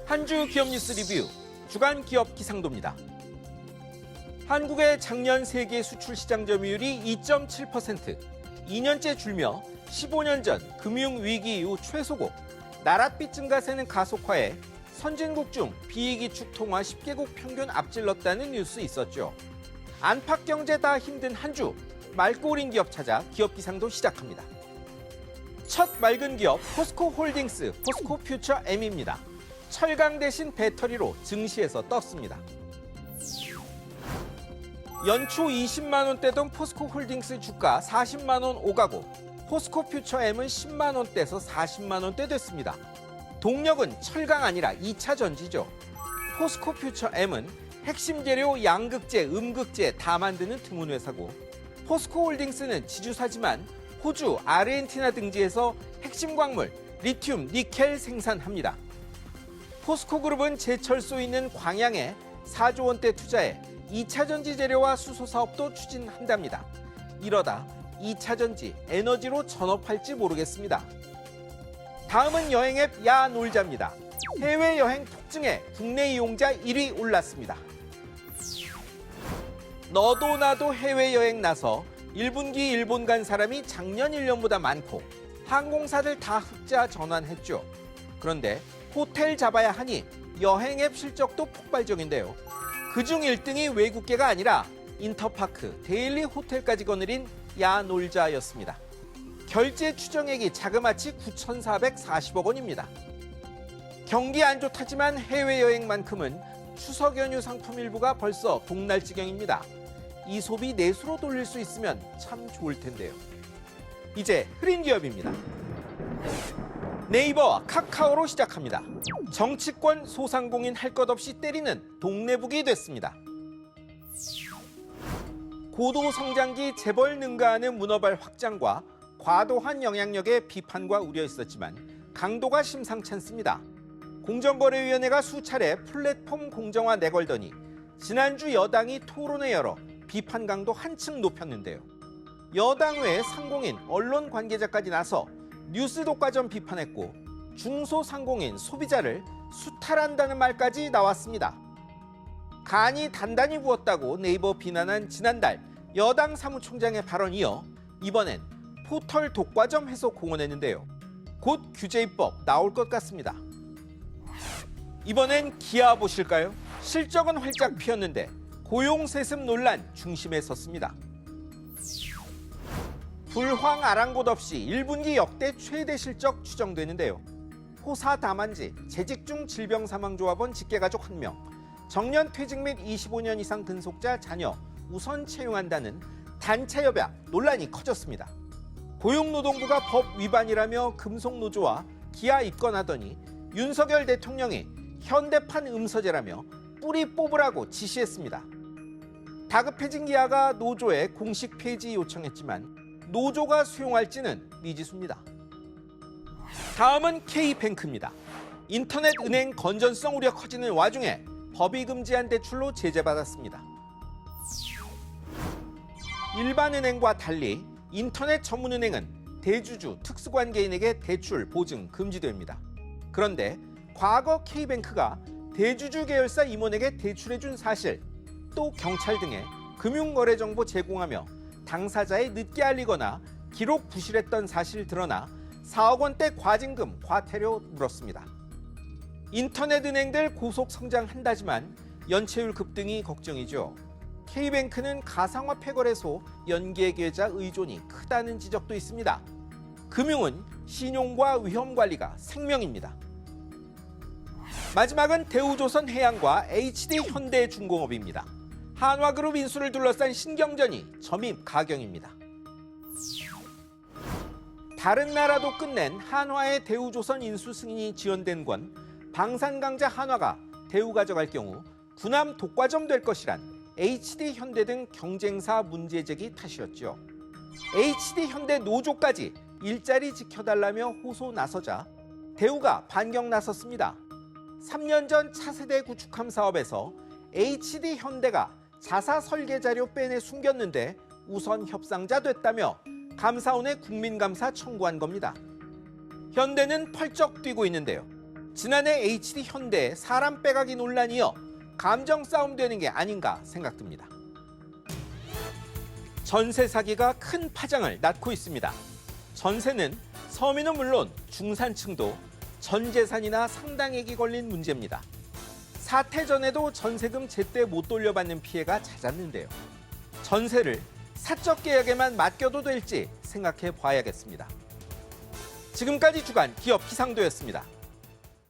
한 주 기업 뉴스 리뷰 주간 기업 기상도입니다. 한국의 작년 세계 수출 시장 점유율이 2.7%, 2년째 줄며 15년 전 금융위기 이후 최소고, 나랏빛 증가세는 가속화해 선진국 중 비이기축 통화 10개국 평균 앞질렀다는 뉴스 있었죠. 안팎 경제 다 힘든 한 주, 맑고 오린 기업 찾아 기업 기상도 시작합니다. 첫 맑은 기업 포스코홀딩스, 포스코퓨처M입니다. 철강 대신 배터리로 증시에서 떴습니다. 연초 20만 원대던 포스코홀딩스 주가 40만 원 오가고 포스코퓨처M은 10만 원대에서 40만 원대 됐습니다. 동력은 철강 아니라 2차 전지죠. 포스코퓨처M은 핵심 재료 양극재, 음극재 다 만드는 드문 회사고, 포스코홀딩스는 지주사지만 호주, 아르헨티나 등지에서 핵심 광물 리튬, 니켈 생산합니다. 포스코그룹은 제철소 있는 광양에 4조 원대 투자해 2차 전지 재료와 수소 사업도 추진한답니다. 이러다 2차 전지 에너지로 전업할지 모르겠습니다. 다음은 여행 앱 야놀자입니다. 해외여행 폭증에 국내 이용자 1위 올랐습니다. 너도 나도 해외여행 나서 1분기 일본 간 사람이 작년 1년보다 많고 항공사들 다 흑자 전환했죠. 그런데 호텔 잡아야 하니 여행 앱 실적도 폭발적인데요. 그중 1등이 외국계가 아니라 인터파크, 데일리 호텔까지 거느린 야놀자였습니다. 결제 추정액이 자그마치 9,440억 원입니다. 경기 안 좋다지만 해외여행만큼은 추석 연휴 상품 일부가 벌써 동날 지경입니다. 이 소비 내수로 돌릴 수 있으면 참 좋을 텐데요. 이제 흐린 기업입니다. 네이버와 카카오로 시작합니다. 정치권 소상공인 할 것 없이 때리는 동네북이 됐습니다. 고도 성장기 재벌 능가하는 문어발 확장과 과도한 영향력에 비판과 우려 있었지만 강도가 심상치 않습니다. 공정거래위원회가 수차례 플랫폼 공정화 내걸더니 지난주 여당이 토론회 열어 비판 강도 한층 높였는데요. 여당 외 상공인, 언론 관계자까지 나서 뉴스 독과점 비판했고 중소상공인, 소비자를 수탈한다는 말까지 나왔습니다. 간이 단단히 부었다고 네이버 비난한 지난달 여당 사무총장의 발언 이어 이번엔 포털 독과점 해소 공언했는데요. 곧 규제 입법 나올 것 같습니다. 이번엔 기아 보실까요? 실적은 활짝 피었는데 고용세습 논란 중심에 섰습니다. 불황 아랑곳 없이 1분기 역대 최대 실적 추정되는데요. 호사 다만지, 재직 중 질병 사망조합원 직계가족 1명, 정년 퇴직 및 25년 이상 근속자 자녀 우선 채용한다는 단체 협약 논란이 커졌습니다. 고용노동부가 법 위반이라며 금속노조와 기아 입건하더니 윤석열 대통령이 현대판 음서제라며 뿌리 뽑으라고 지시했습니다. 다급해진 기아가 노조에 공식 폐지 요청했지만 노조가 수용할지는 미지수입니다. 다음은 K뱅크입니다. 인터넷 은행 건전성 우려 커지는 와중에 법이 금지한 대출로 제재받았습니다. 일반 은행과 달리 인터넷 전문은행은 대주주, 특수관계인에게 대출, 보증 금지됩니다. 그런데 과거 K뱅크가 대주주 계열사 임원에게 대출해준 사실, 또 경찰 등의 금융거래 정보 제공하며 당사자의 늦게 알리거나 기록 부실했던 사실 드러나 4억 원대 과징금, 과태료 물었습니다. 인터넷 은행들 고속 성장한다지만 연체율 급등이 걱정이죠. K뱅크는 가상화폐 거래소 연계 계좌 의존이 크다는 지적도 있습니다. 금융은 신용과 위험 관리가 생명입니다. 마지막은 대우조선해양과 HD현대중공업입니다. 한화그룹 인수를 둘러싼 신경전이 점입 가경입니다. 다른 나라도 끝낸 한화의 대우조선 인수 승인이 지연된 건 방산강자 한화가 대우 가져갈 경우 군함 독과점 될 것이란 HD현대 등 경쟁사 문제 제기 탓이었죠. HD현대 노조까지 일자리 지켜달라며 호소 나서자 대우가 반격 나섰습니다. 3년 전 차세대 구축함 사업에서 HD현대가 자사 설계 자료 빼내 숨겼는데 우선 협상자 됐다며 감사원에 국민감사 청구한 겁니다. 현대는 펄쩍 뛰고 있는데요. 지난해 HD 현대 사람 빼가기 논란이 이어 감정 싸움 되는 게 아닌가 생각됩니다. 전세 사기가 큰 파장을 낳고 있습니다. 전세는 서민은 물론 중산층도 전 재산이나 상당액이 걸린 문제입니다. 사태 전에도 전세금 제때 못 돌려받는 피해가 잦았는데요. 전세를 사적 계약에만 맡겨도 될지 생각해 봐야겠습니다. 지금까지 주간 기업 기상도였습니다.